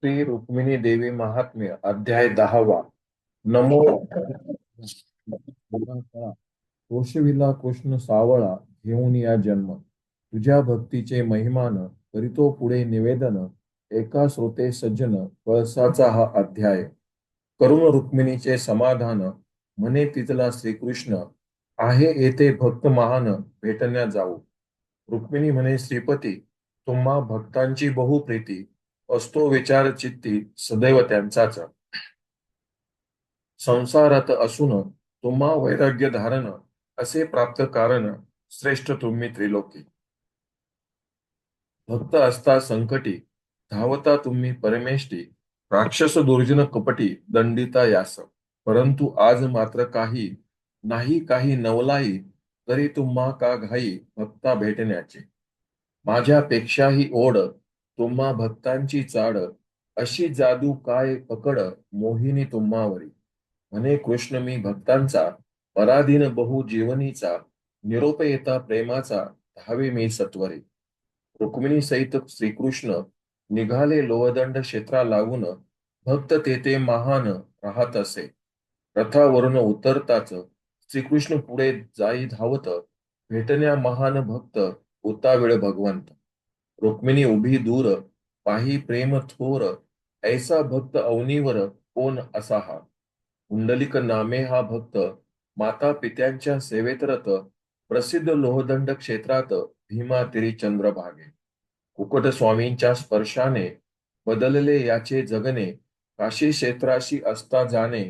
श्री रुक्मिणी देवी महात्म्य अध्याय 10वा. नमो कोशविला कृष्ण सावळा घेऊन या जन्म. तुझ्या भक्तीचे महिमान करीतो पुढे निवेदन. एका श्रोते सज्जन कळसाचा हा अध्याय. करुण रुक्मिणीचे समाधान म्हणे तिथला श्रीकृष्ण. आहे येथे भक्त महान भेटण्या जाऊ. रुक्मिणी म्हणे श्रीपती, तुम्हा भक्तांची बहु प्रीती. असतो विचार चित्ती सदैव त्यांचाच. संसारात असून तुम्हा वैराग्य धारण. असे प्राप्त कारण श्रेष्ठ तुम्ही त्रिलोकी. भक्त असता संकटी धावता तुम्ही परमेष्ठी. राक्षस दुर्जन कपटी दंडिता यास. परंतु आज मात्र काही नवलाई. तरी तुम्हा का घाई भक्ता भेटण्याची. माझ्यापेक्षाही ओढ तुम्हा भक्तांची चाड. अशी जादू काय पकड मोहिनी तुम्हावरी. म्हणे कृष्ण मी भक्तांचा पराधीन बहु जीवनीचा. निरोप येता प्रेमाचा धावे मी सत्वरी. रुक्मिणी सहित श्रीकृष्ण निघाले लोहदंड क्षेत्रा लागून. भक्त तेथे महान राहत असे. रथावरून उतरताच श्रीकृष्ण पुढे जाई धावत. भेटण्या महान भक्त उतावेळ भगवंत. रुक्मिणी उभी दूर पाही प्रेम थोर. ऐसा भक्त अवनीवर कोण असा हा. पुंडलिक नामे हा भक्त माता पित्यांच्या सेवेत रत. प्रसिद्ध लोहदंड क्षेत्रात भीमा तिरी चंद्रभागे. कुकट स्वामींच्या स्पर्शाने बदलले याचे जगणे. काशी क्षेत्राशी असता जाणे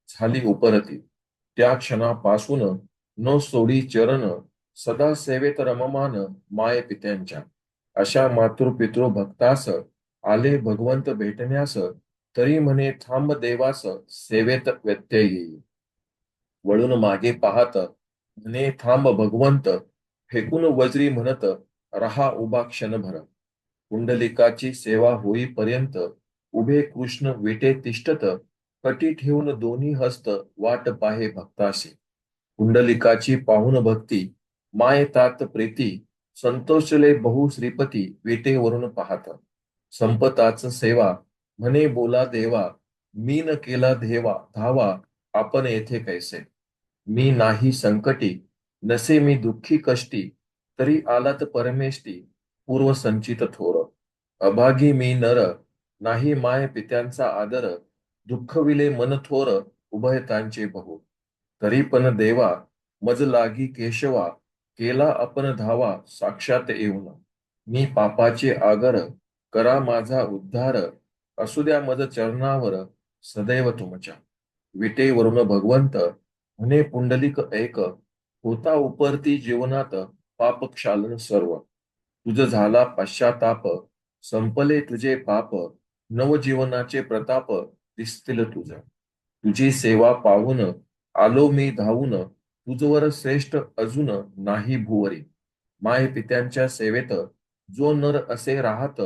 झाली उपरती. त्या क्षणापासून न सोडी चरण. सदा सेवेत रममान माय पित्यांच्या. अशा मातृपितृ भक्तास आले भगवंत भेटण्यास. तरी म्हणे थांब देवास सेवेत व्यत्यय येईल. वळून मागे पाहत म्हणे थांब भगवंत. फेकून वज्री म्हणत रहा उभा क्षणभर. पुंडलिकाची सेवा होईपर्यंत उभे कृष्ण विटे तिष्ठत. कटी ठेवून दोन्ही हस्त वाट पाहे भक्ताशी. पुंडलिकाची पाहुन भक्ती माय तात प्रीती. संतोषले बहु श्रीपती विटेवरून पाहत. संपताच सेवा म्हणे बोला देवा. मी न केला धावा आपण येथे कैसे. मी नाही संकटी नसे मी दुःखी कष्टी. तरी आलात परमेष्टी पूर्व संचित थोर. अभागी मी नर नाही माय पित्यांचा आदर. दुःखविले मन थोर उभयतांचे बहु. तरी पण देवा मज लागी केशवा. केला आपण धावा साक्षात येऊन. मी पापाचे आगर करा माझा उद्धार. असू द्या मज चरणावर सदैव तुमच्या. विटेवरून भगवंत म्हणे पुंडलिक ऐक. होता उपरती जीवनात पाप क्षालन सर्व. तुझ झाला पश्चाताप संपले तुझे पाप. नवजीवनाचे प्रताप दिसतील तुझ. तुझी सेवा पाहून आलो मी धावून. तुझवर श्रेष्ठ अजून नाही भुवरी. माय पित्यांच्या सेवेत जो नर असे राहत.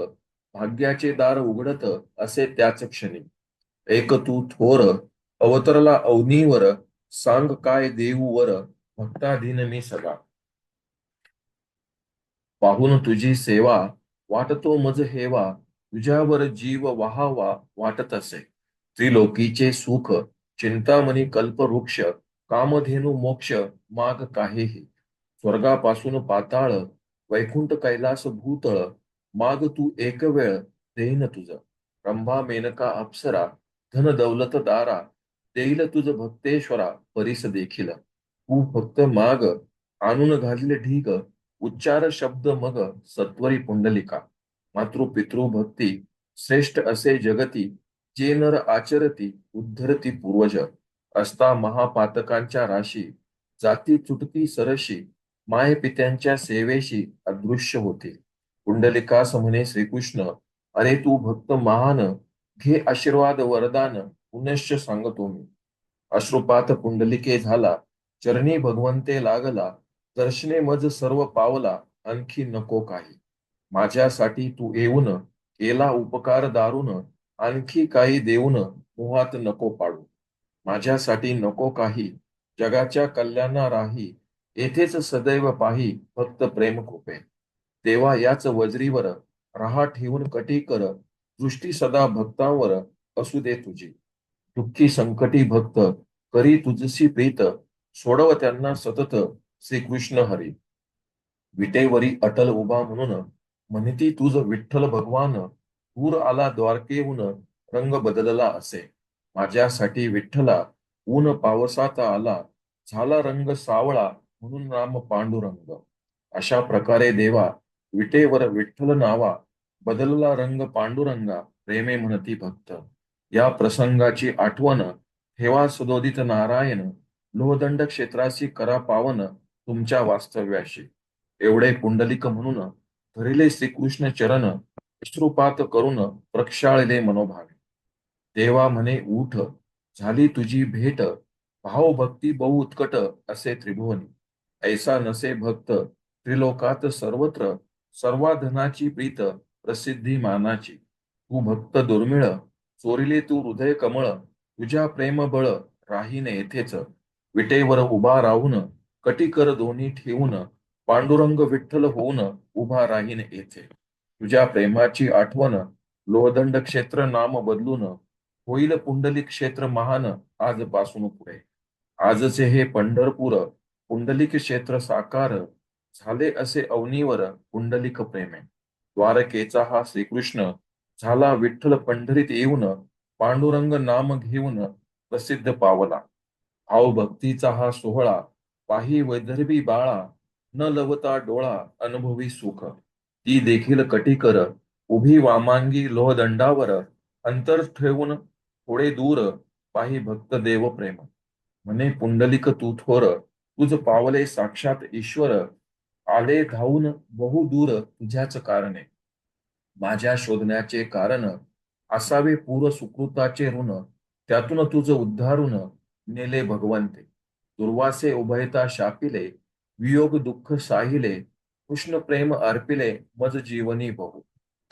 भाग्याचे दार उघडत असे त्याच क्षणी. एक तू थोर अवतरला अवनीवर. सांग काय देऊ वर भक्ताधीन मी सदा. पाहून तुझी सेवा वाटतो मज हेवा. तुझ्यावर जीव वहावा वाटत असे. त्रिलोकीचे सुख चिंतामणी कल्पवृक्ष. कामधेनु मोक्ष माग काहेही. स्वर्गापासून पाताळ वैकुंठ कैलास भूतळ. माग तू एक वेळ देईन तुझ. रंभा मेनका अप्सरा धन दौलत दारा. देईल तुझ भक्तेश्वरा परीस देखील. तू फक्त माग आणून घालील ढीग. उच्चार शब्द मग सत्वरी पुंडलिका. मातृपितृ भक्ती श्रेष्ठ असे जगती. जे नर आचरती उद्धरती पूर्वज. असता महापातकांच्या राशी. जाती चुटती सरशी. माय पित्यांच्या सेवेशी अदृश्य होते. पुंडलिकास म्हणे श्रीकृष्ण अरे तू भक्त महान. घे आशीर्वाद वरदान पुनश्च सांगतो मी. अश्रुपात पुंडलिके झाला. चरणी भगवंते लागला. दर्शने मज सर्व पावला आणखी नको काही. माझ्यासाठी तू येऊन केला उपकार दारुण. आणखी काही देऊन मोहात नको पाडू. माझ्यासाठी नको काही जगाच्या कल्याणा राही. येथेच सदैव पाही फक्त प्रेम कृपे. तेव्हा याच वज्रीवर रहा ठेवून कटी कर. दृष्टी सदा भक्तांवर असू दे तुझी. दुःखी संकटी भक्त करी तुझसी प्रीत, सोडव त्यांना सतत श्रीकृष्ण हरी. विटेवरी अटल उभा म्हणून म्हणती तुझ विठ्ठल भगवान, पूर आला द्वारकेहून रंग बदलला असे. माझ्यासाठी विठ्ठला ऊन पावसात आला, झाला रंग सावळा म्हणून नाम पांडुरंग. अशा प्रकारे देवा विटेवर विठ्ठल नावा, बदलला रंग पांडुरंगा, प्रेमे म्हणती भक्त. या प्रसंगाची आठवण ठेवा सदोदित नारायण, लोहदंड क्षेत्रासी करा पावन तुमच्या वास्तव्याशी. एवढे पुंडलिक म्हणून धरिले श्रीकृष्ण चरण, अश्रुपात करून प्रक्षाळले मनोभावे. देवा म्हणे उठ, झाली तुझी भेट, भाव भक्ती बहु उत्कट असे त्रिभुवनी. ऐसा नसे भक्त त्रिलोकात सर्वत्र, सर्वाधनाची प्रीत प्रसिद्धी मानाची. तू भक्त दुर्मिळ, चोरिले तू हृदय कमळ, तुझ्या प्रेम बळ राहीन येथेच. विटेवर उभा राहून कटिकर दोन्ही ठेवून, पांडुरंग विठ्ठल होऊन उभा राहीन येथे. तुझ्या प्रेमाची आठवण लोहदंड क्षेत्र नाम बदलून, होईल पुंडलिक क्षेत्र महान आजपासून पुढे. आजचे हे पंढरपूर पुंडलिक क्षेत्र साकार, झाले असे अवनीवर पुंडलिक प्रेमे. द्वारकेचा हा श्रीकृष्ण झाला विठ्ठल पंढरीत येऊन, पांडुरंग नाम घेऊन प्रसिद्ध पावला. भाव भक्तीचा हा सोहळा पाही वैदर्भी बाळा, न लवता डोळा अनुभवी सुख. ती देखील कटिकर उभी वामांगी लोहदंडावर, अंतर ठेवून थोडे दूर पाही भक्त देव प्रेम. म्हणे पुंडलिक तू थोर, तुझ पावले साक्षात ईश्वर, आले धावून बहु दूर तुझ्याच कारणे. माझ्या शोधण्याचे कारण असावे पूर्व सुकृताचे ऋण, त्यातून तुझ उद्धारून नेले भगवंते. दुर्वासे उभयता शापिले, वियोग दुःख साहिले, कृष्ण प्रेम अर्पिले मज जीवनी बहु.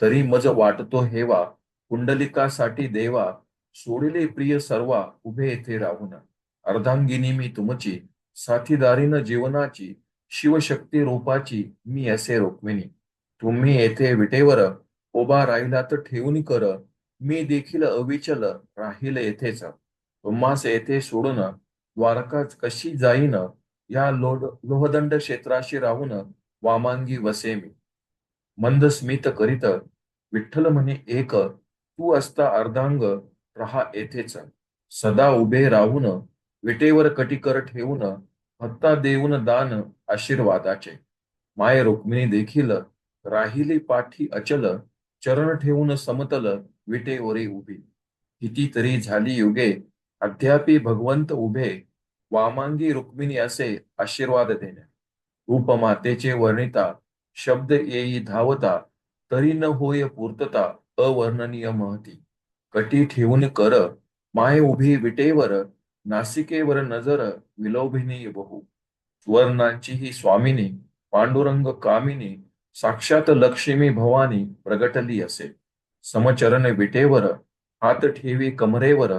तरी मज वाटतो हेवा पुंडलिकासाठी देवा, सोडिले प्रिय सर्वा उभे येथे राहून. अर्धांगिनी मी तुमची, साथीदारीन जीवनाची, शिवशक्ती रूपाची मी असे रोखविनी. तुम्ही येथे विटेवर उभा राहिलात ठेवून कर, मी देखील अविचल राहील येथेच. तुम्हास येथे सोडून द्वारका कशी जाईन, या लोहदंड क्षेत्राशी राहून वामांगी वसे मी. मंद स्मित करीत विठ्ठल म्हणे एक, तू असता अर्धांग रहा येथेच. सदा उभे राहून विटेवर कटिकर ठेवून, भक्ता देऊन दान आशीर्वादाचे. माय रुक्मिणी देखील राहिली पाठी अचल, चरण ठेवून समतल विटेवरी उभी. कितीतरी झाली युगे अद्यापि भगवंत उभे, वामांगी रुक्मिणी असे आशीर्वाद देण्या. रूप मातेचे वर्णिता शब्द येई धावता, तरी न होय पूर्तता अवर्णनीय महती. कटी ठेवून कर माय उभी विटेवर, नासिकेवर नजर विलोभिनी बहु. सुवर्णांची ही स्वामिनी पांडुरंग कामिनी, साक्षात लक्ष्मी भवानी प्रगटली असे. समचरण विटेवर हात ठेवी कमरेवर,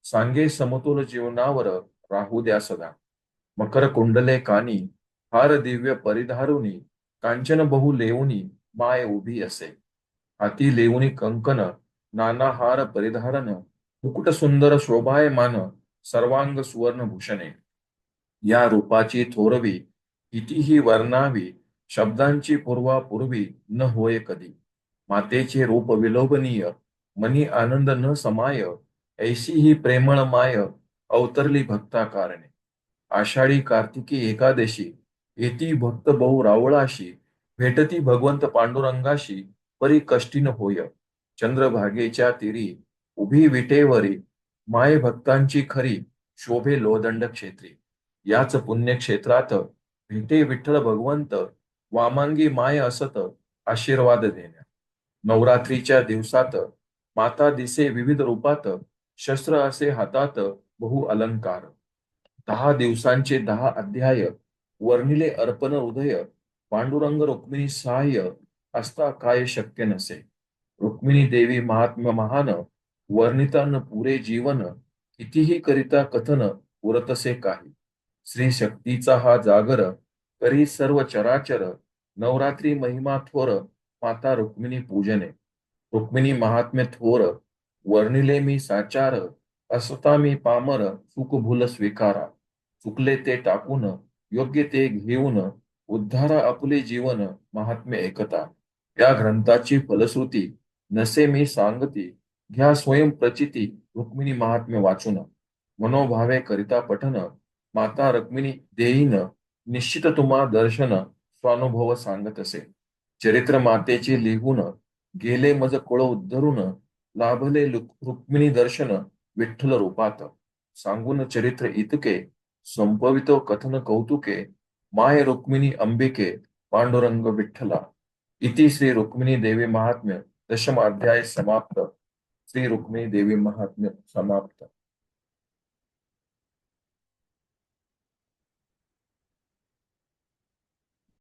सांगे समतोल जीवनावर राहू द्या सदा. मकर कुंडले कानी हार दिव्य परिधारुनी, कांचन बहु लेऊनी माय उभी असे. हाती लेऊनी कंकन नाना हार परिधारन, मुकुट सुंदर शोभायमान सर्वांग सुवर्ण भूषणे. या रूपाची थोरवी कितीही वर्णावी, शब्दांची पूर्वापूर्वी न होय कधी. मातेचे रूप विलोभनीय, मनी आनंद न समाय, ऐशी ही प्रेमळ माय अवतरली भक्ता कारणे. आषाढी कार्तिकी एकादशी येती भक्त बहु रावळाशी, भेटती भगवंत पांडुरंगाशी परी कष्टीन होय. चंद्रभागेच्या तीरी उभी विटेवरी, माय भक्तांची खरी शोभे लोहदंड क्षेत्री. याच पुण्यक्षेत्रात भेटे विठ्ठल भगवंत, वामांगी माय असत आशीर्वाद देण्या. नवरात्रीच्या दिवसात माता दिसे विविध रूपात, शस्त्र असे हातात बहु अलंकार. 10 दिवसांचे 10 अध्याय वर्णिले अर्पण हृदय, पांडुरंग रुक्मिणी सहाय्य असता काय शक्य नसे. रुक्मिणी देवी महात्म्य महान, वर्णिता न पुरे जीवन, कितीही करिता कथन उरतसे काही. श्री शक्तीचा हा जागर करी सर्व चराचर, नवरात्री महिमा थोर माता रुक्मिणी पूजने. रुक्मिणी महात्म्य थोर, वर्णिले मी साचार, असता मी पामर, चूक भूल स्वीकारा. चुकले ते टाकून, योग्य ते घेऊन, उद्धारा आपले जीवन, महात्म्य एकता. या ग्रंथाची फलश्रुती नसे मी सांगती, घ्या स्वयं प्रचिती, रुक्मिणी महात्म्य वाचून. मनोभावे करिता पठन, माता रुक्मिणी देईन, निश्चित तुम्हा दर्शन, स्वानुभव सांगत असे. चरित्र मातेचे लिहून, गेले मज कुळ उद्धरून, लाभले रुक्मिणी दर्शन, विठ्ठल रूपात. सांगून चरित्र इतके, संपवितो कथन कौतुके, माय रुक्मिणी अंबिके, पांडुरंग विठ्ठला. इति श्री रुक्मिणी देवी महात्म्य दशम अध्याय समाप्त. श्री रुक्मिणी देवी महात्म्य समाप्त.